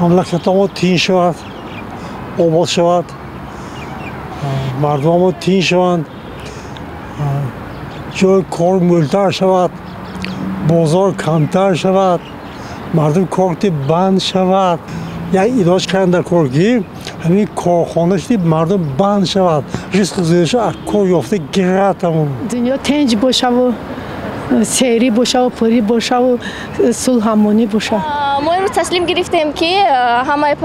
مملکتمون تین شود، آباد شود، مردممون تین شوند، جای کار مولتر شود، بازار کمتر شود، مردم کارت بند شود. یک ایلاج کردن در کارگیر، همین کارخانه شدید مردم بند شود، رزق زیادش از کار یافته گره تمام. دنیا تنج باشه و سیری باشه و پری باشه و صلح امانی باشه. ما امروز تسلیم گرفتیم که همه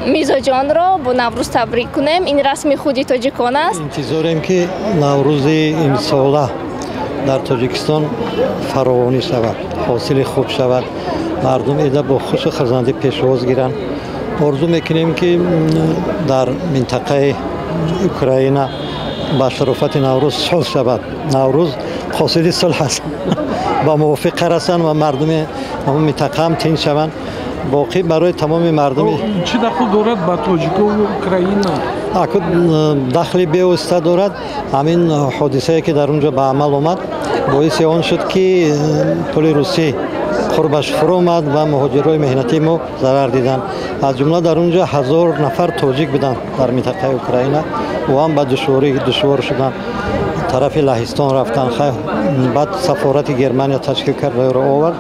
میرزا جان را با نوروز تبریک کنیم. این رسم خودی تاجیکان است. انتظاریم که نوروز این ساله در تاجیکستان فراوانی شود، حاصل خوب شود، مردم ایده با خوش خرزنده پیشواز گیرند. آرزو میکنیم که در منطقه اوکراین با شرافت نوروز صلح شود. نوروز قاصد صلح است. با موافقه رسند و مردم منطقه هم تین شوند. باقی برای تمام مردم چه دخل دارد با تاجیکا و اوکراین؟ دخلی بیوسته دارد. همین حادثه که در اونجا به عمل آمد باعث آن شد که پل روسی قربش فرو آمد و مهاجرای مهنتی ما ضرر دیدند. از جمله در اونجا 1000 نفر تاجیک بودند در منطقه اوکراین و هم به دشوار شدند. طرف لهستان رفتن، بعد سفارت گرمانیا تشکیل کرد و را آورد.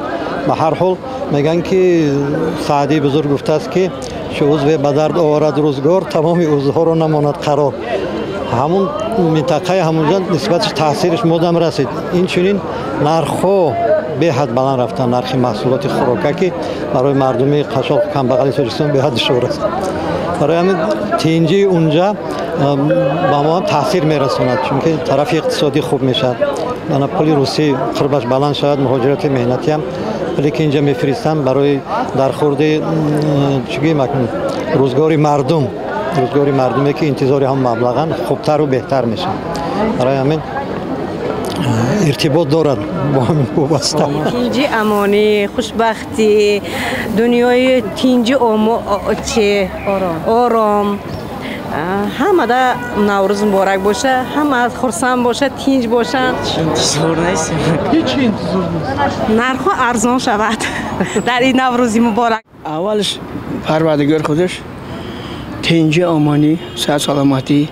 به هر حال میگن که سعدی بزرگ گفته است که چه عضو به درد آورد روزگار تمام عضوها را نماند قرار. همون منطقه همونجا نسبتش تاثیرش مدام رسید. این چنین نرخ‌ها به حد بلند رفتن، نرخ محصولات خوراکی برای مردم قشاق کمبغل تاجیکستان به حد دشوار است. برای همین تینجی اونجا با ما تاثیر میرساند، چون که طرف اقتصادی خوب میشد. من پل روسی قربش بلند شد، مهاجرت مهنتی هم پلی که اینجا میفرستن برای درخورد چگی مکنون روزگاری مردمی که انتظار هم مبلغاً خوبتر و بهتر میشه. برای همین ارتباط دارد با همین وابسته. تینجی امانی، خوشبختی، دنیای تینجی آرام، همه دا نوروز مبارک باشه، همه خرسند باشه، تینج باشن. انتظار نیست. هیچ انتظار نیست. نرخ ارزان شود در این نوروزی مبارک. اولش پروردگار خودش تینجی امانی، صحت سلامتی،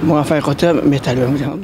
موفقیت می‌طلبم.